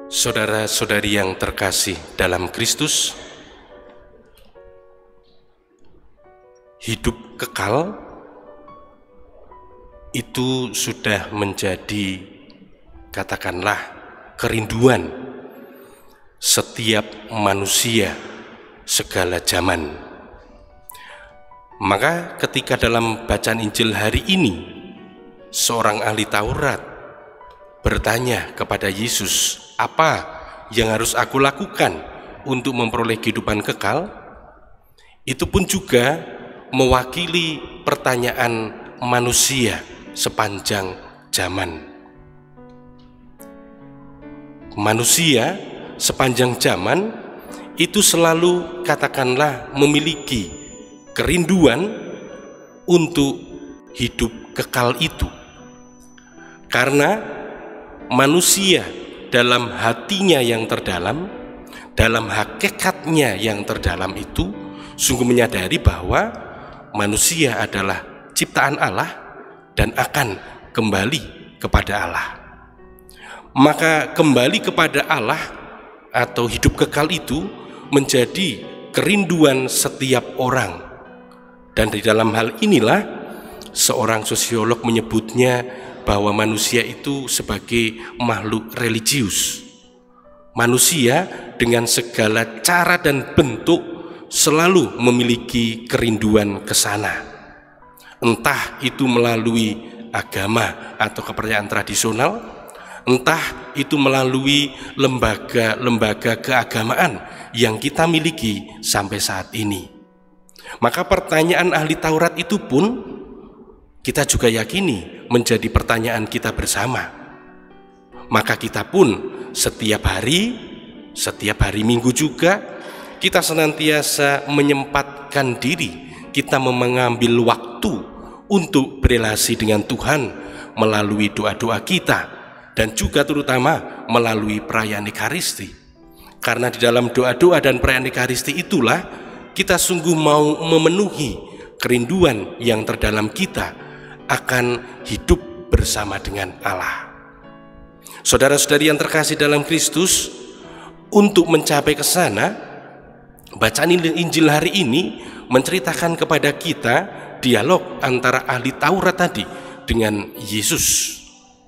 Saudara-saudari yang terkasih dalam Kristus, hidup kekal itu sudah menjadi, katakanlah, kerinduan setiap manusia segala zaman. Maka ketika dalam bacaan Injil hari ini seorang ahli Taurat bertanya kepada Yesus, apa yang harus aku lakukan untuk memperoleh kehidupan kekal? Itu pun juga mewakili pertanyaan manusia sepanjang zaman. Manusia sepanjang zaman itu selalu, katakanlah, memiliki kerinduan untuk hidup kekal itu, karena manusia dalam hatinya yang terdalam, dalam hakikatnya yang terdalam itu sungguh menyadari bahwa manusia adalah ciptaan Allah dan akan kembali kepada Allah. Maka kembali kepada Allah atau hidup kekal itu menjadi kerinduan setiap orang. Dan di dalam hal inilah seorang sosiolog menyebutnya bahwa manusia itu sebagai makhluk religius. Manusia dengan segala cara dan bentuk selalu memiliki kerinduan ke sana. Entah itu melalui agama atau kepercayaan tradisional, entah itu melalui lembaga-lembaga keagamaan yang kita miliki sampai saat ini. Maka pertanyaan ahli Taurat itu pun kita juga yakini menjadi pertanyaan kita bersama. Maka kita pun setiap hari Minggu juga, kita senantiasa menyempatkan diri, kita mengambil waktu untuk berelasi dengan Tuhan melalui doa-doa kita, dan juga terutama melalui perayaan Ekaristi. Karena di dalam doa-doa dan perayaan Ekaristi itulah kita sungguh mau memenuhi kerinduan yang terdalam kita akan hidup bersama dengan Allah. Saudara-saudari yang terkasih dalam Kristus, untuk mencapai ke sana, bacaan Injil hari ini menceritakan kepada kita dialog antara ahli Taurat tadi dengan Yesus,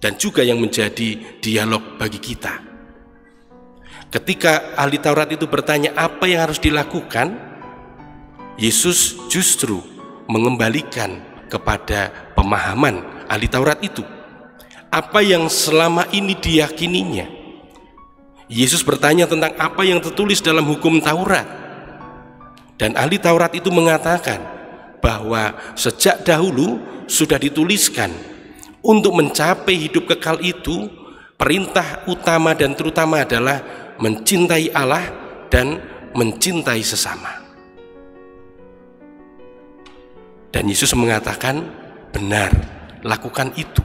dan juga yang menjadi dialog bagi kita. Ketika ahli Taurat itu bertanya apa yang harus dilakukan, Yesus justru mengembalikan kepada pemahaman ahli Taurat itu apa yang selama ini diyakininya. Yesus bertanya tentang apa yang tertulis dalam hukum Taurat, dan ahli Taurat itu mengatakan bahwa sejak dahulu sudah dituliskan untuk mencapai hidup kekal itu, perintah utama dan terutama adalah mencintai Allah dan mencintai sesama. Dan Yesus mengatakan, benar, lakukan itu.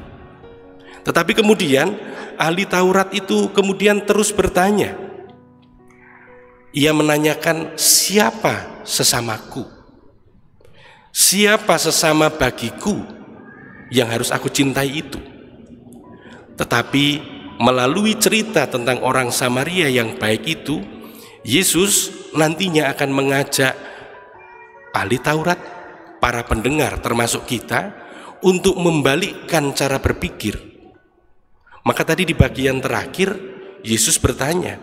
Tetapi kemudian ahli Taurat itu kemudian terus bertanya. Ia menanyakan, siapa sesamaku? Siapa sesama bagiku yang harus aku cintai itu? Tetapi melalui cerita tentang orang Samaria yang baik itu, Yesus nantinya akan mengajak ahli Taurat, para pendengar termasuk kita, untuk membalikkan cara berpikir. Maka tadi di bagian terakhir Yesus bertanya,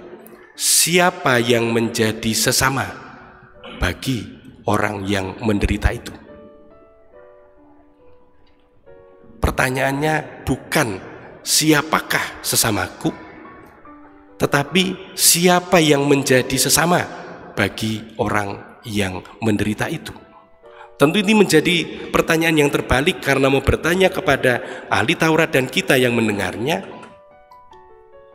siapa yang menjadi sesama bagi orang yang menderita itu? Pertanyaannya bukan siapakah sesamaku, tetapi siapa yang menjadi sesama bagi orang yang menderita itu. Tentu ini menjadi pertanyaan yang terbalik, karena mau bertanya kepada ahli Taurat dan kita yang mendengarnya,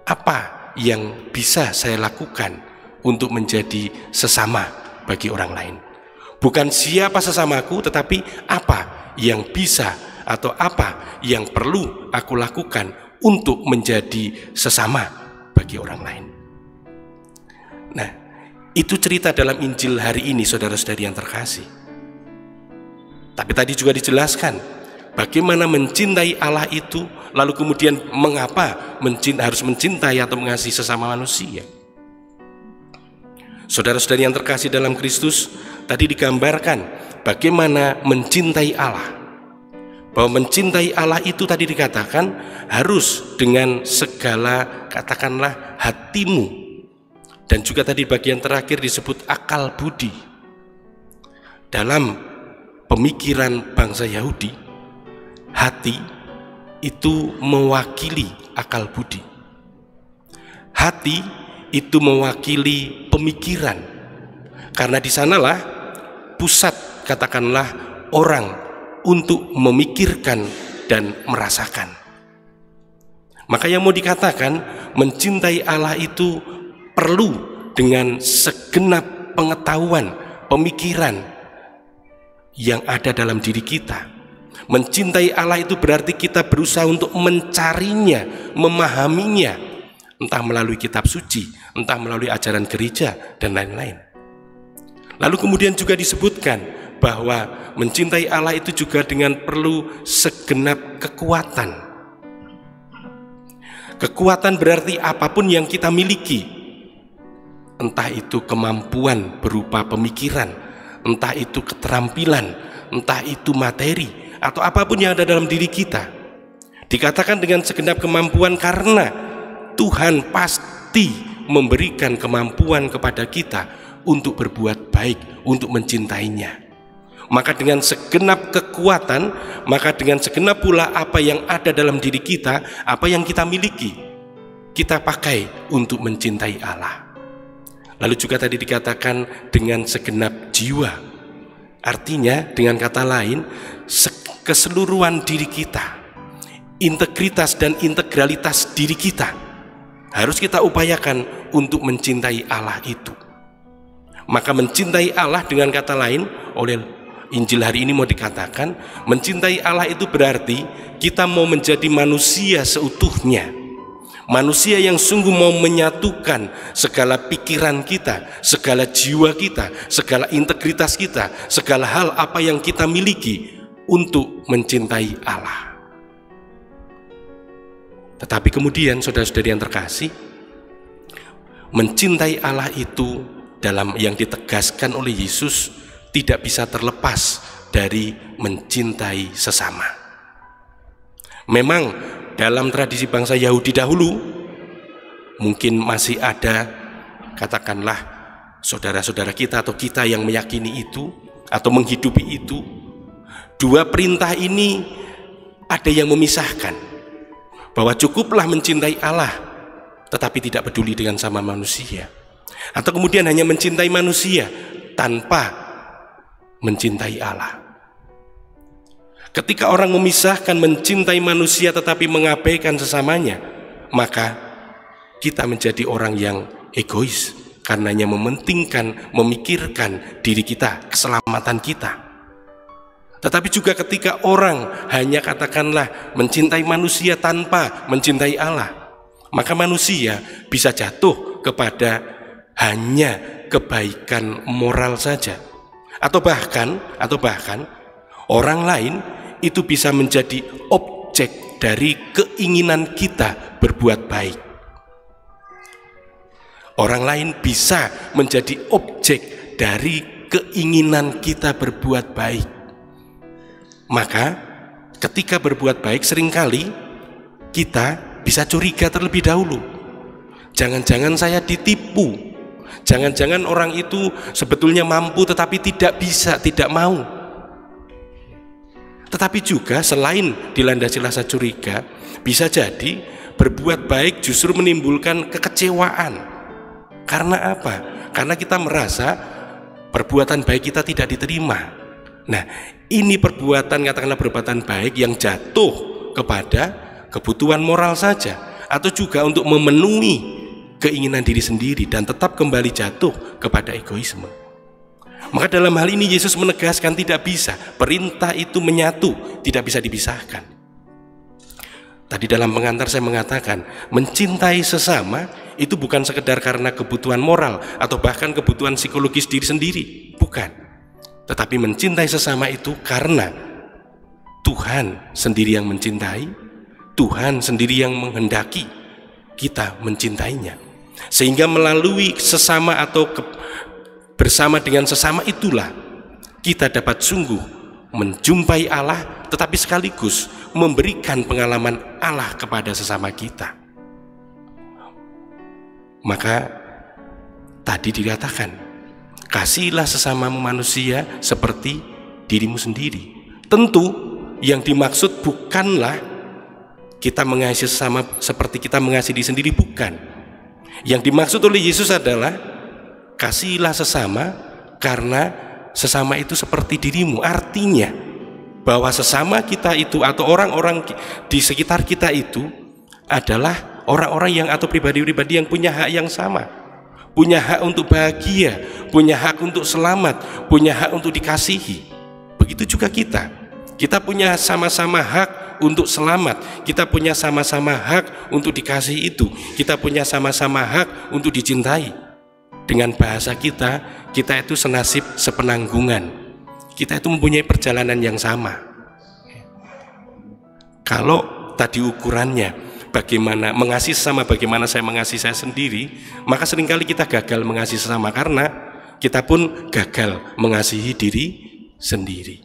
apa yang bisa saya lakukan untuk menjadi sesama bagi orang lain? Bukan siapa sesamaku, tetapi apa yang bisa atau apa yang perlu aku lakukan untuk menjadi sesama bagi orang lain. Nah, itu cerita dalam Injil hari ini, saudara-saudari yang terkasih. Tapi tadi juga dijelaskan Bagaimana mencintai Allah itu, lalu kemudian mengapa harus mencintai atau mengasihi sesama manusia. Saudara-saudari yang terkasih dalam Kristus, tadi digambarkan bagaimana mencintai Allah. Bahwa mencintai Allah itu tadi dikatakan harus dengan segala, katakanlah, hatimu. Dan juga tadi bagian terakhir disebut akal budi. Dalam pemikiran bangsa Yahudi, hati itu mewakili akal budi. Hati itu mewakili pemikiran. Karena di sanalah pusat, katakanlah, orang untuk memikirkan dan merasakan. Maka yang mau dikatakan, mencintai Allah itu perlu dengan segenap pengetahuan, pemikiran yang ada dalam diri kita. Mencintai Allah itu berarti kita berusaha untuk mencarinya, memahaminya, entah melalui kitab suci, entah melalui ajaran gereja, dan lain-lain. Lalu kemudian juga disebutkan bahwa mencintai Allah itu juga dengan perlu segenap kekuatan. Kekuatan berarti apapun yang kita miliki, entah itu kemampuan berupa pemikiran, entah itu keterampilan, entah itu materi, atau apapun yang ada dalam diri kita, dikatakan dengan segenap kemampuan karena Tuhan pasti memberikan kemampuan kepada kita untuk berbuat baik, untuk mencintainya. Maka dengan segenap kekuatan, maka dengan segenap pula apa yang ada dalam diri kita, apa yang kita miliki, kita pakai untuk mencintai Allah. Lalu juga tadi dikatakan dengan segenap jiwa. Artinya dengan kata lain, keseluruhan diri kita, integritas dan integralitas diri kita harus kita upayakan untuk mencintai Allah itu. Maka mencintai Allah dengan kata lain, oleh Injil hari ini mau dikatakan, mencintai Allah itu berarti kita mau menjadi manusia seutuhnya, manusia yang sungguh mau menyatukan segala pikiran kita, segala jiwa kita, segala integritas kita, segala hal apa yang kita miliki untuk mencintai Allah. Tetapi kemudian saudara-saudari yang terkasih, mencintai Allah itu dalam yang ditegaskan oleh Yesus tidak bisa terlepas dari mencintai sesama. Memang dalam tradisi bangsa Yahudi dahulu mungkin masih ada, katakanlah, saudara-saudara kita atau kita yang meyakini itu atau menghidupi itu. Dua perintah ini ada yang memisahkan, bahwa cukuplah mencintai Allah tetapi tidak peduli dengan sama manusia, atau kemudian hanya mencintai manusia tanpa mencintai Allah. Ketika orang memisahkan mencintai manusia tetapi mengabaikan sesamanya, maka kita menjadi orang yang egois, karenanya mementingkan, memikirkan diri kita, keselamatan kita. Tetapi juga ketika orang hanya, katakanlah, mencintai manusia tanpa mencintai Allah, maka manusia bisa jatuh kepada hanya kebaikan moral saja, atau bahkan orang lain itu bisa menjadi objek dari keinginan kita berbuat baik. Orang lain bisa menjadi objek dari keinginan kita berbuat baik. Maka ketika berbuat baik seringkali kita bisa curiga terlebih dahulu. Jangan-jangan saya ditipu, jangan-jangan orang itu sebetulnya mampu tetapi tidak bisa, tidak mau. Tetapi juga selain dilandasi rasa curiga, bisa jadi berbuat baik justru menimbulkan kekecewaan. Karena apa? Karena kita merasa perbuatan baik kita tidak diterima. Nah, ini perbuatan, katakanlah perbuatan baik yang jatuh kepada kebutuhan moral saja, atau juga untuk memenuhi keinginan diri sendiri dan tetap kembali jatuh kepada egoisme. Maka dalam hal ini Yesus menegaskan tidak bisa, perintah itu menyatu, tidak bisa dipisahkan. Tadi dalam pengantar saya mengatakan, mencintai sesama itu bukan sekedar karena kebutuhan moral atau bahkan kebutuhan psikologis diri sendiri, bukan. Tetapi mencintai sesama itu karena Tuhan sendiri yang mencintai, Tuhan sendiri yang menghendaki kita mencintainya. Sehingga melalui sesama atau bersama dengan sesama itulah kita dapat sungguh menjumpai Allah, tetapi sekaligus memberikan pengalaman Allah kepada sesama kita. Maka tadi dikatakan, kasihilah sesamamu manusia seperti dirimu sendiri. Tentu yang dimaksud bukanlah kita mengasihi sesama seperti kita mengasihi diri sendiri, bukan. Yang dimaksud oleh Yesus adalah kasihilah sesama karena sesama itu seperti dirimu. Artinya bahwa sesama kita itu atau orang-orang di sekitar kita itu adalah orang-orang yang atau pribadi-pribadi yang punya hak yang sama, punya hak untuk bahagia, punya hak untuk selamat, punya hak untuk dikasihi. Begitu juga kita punya sama-sama hak untuk selamat, kita punya sama-sama hak untuk dikasihi itu, kita punya sama-sama hak untuk dicintai. Dengan bahasa kita itu senasib sepenanggungan, kita itu mempunyai perjalanan yang sama. Kalau tadi ukurannya bagaimana mengasihi sesama, bagaimana saya mengasihi saya sendiri, maka seringkali kita gagal mengasihi sesama karena kita pun gagal mengasihi diri sendiri.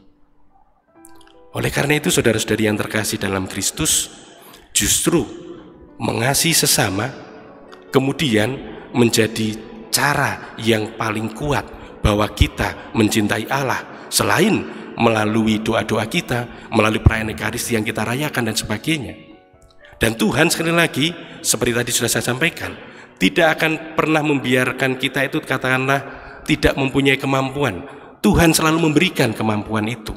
Oleh karena itu, saudara-saudari yang terkasih dalam Kristus, justru mengasihi sesama kemudian menjadi cara yang paling kuat bahwa kita mencintai Allah, selain melalui doa-doa kita, melalui perayaan Ekaristi yang kita rayakan dan sebagainya. Dan Tuhan sekali lagi, seperti tadi sudah saya sampaikan, tidak akan pernah membiarkan kita itu katakanlah tidak mempunyai kemampuan. Tuhan selalu memberikan kemampuan itu.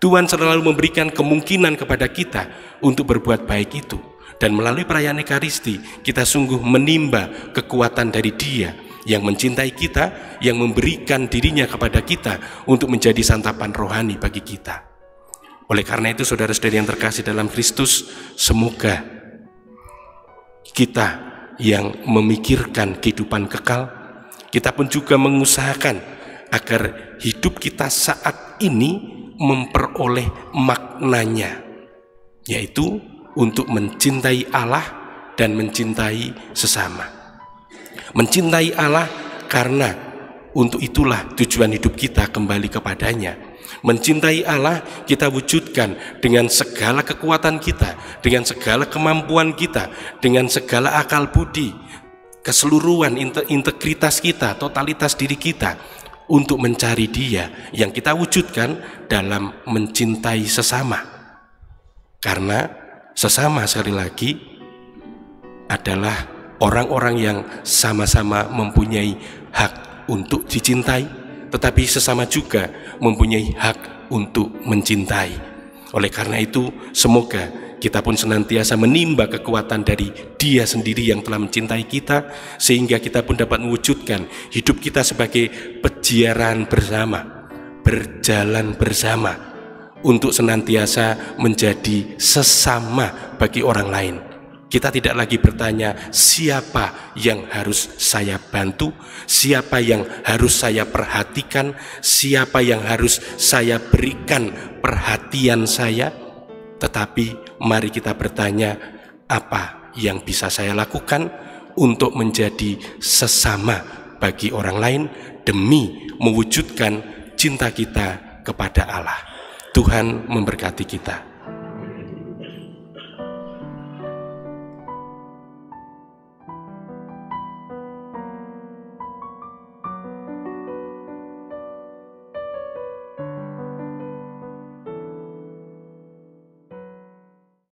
Tuhan selalu memberikan kemungkinan kepada kita untuk berbuat baik itu. Dan melalui perayaan Ekaristi, kita sungguh menimba kekuatan dari Dia yang mencintai kita, yang memberikan dirinya kepada kita untuk menjadi santapan rohani bagi kita. Oleh karena itu, saudara-saudari yang terkasih dalam Kristus, semoga kita yang memikirkan kehidupan kekal, kita pun juga mengusahakan agar hidup kita saat ini memperoleh maknanya, yaitu untuk mencintai Allah dan mencintai sesama. Mencintai Allah karena untuk itulah tujuan hidup kita kembali kepadanya. Mencintai Allah kita wujudkan dengan segala kekuatan kita, dengan segala kemampuan kita, dengan segala akal budi, keseluruhan integritas kita, totalitas diri kita, untuk mencari Dia yang kita wujudkan dalam mencintai sesama. Karena sesama sekali lagi adalah orang-orang yang sama-sama mempunyai hak untuk dicintai, tetapi sesama juga mempunyai hak untuk mencintai. Oleh karena itu, semoga kita pun senantiasa menimba kekuatan dari Dia sendiri yang telah mencintai kita, sehingga kita pun dapat mewujudkan hidup kita sebagai peziarah bersama, berjalan bersama, untuk senantiasa menjadi sesama bagi orang lain. Kita tidak lagi bertanya siapa yang harus saya bantu, siapa yang harus saya perhatikan, siapa yang harus saya berikan perhatian saya, tetapi mari kita bertanya apa yang bisa saya lakukan untuk menjadi sesama bagi orang lain demi mewujudkan cinta kita kepada Allah. Tuhan memberkati kita.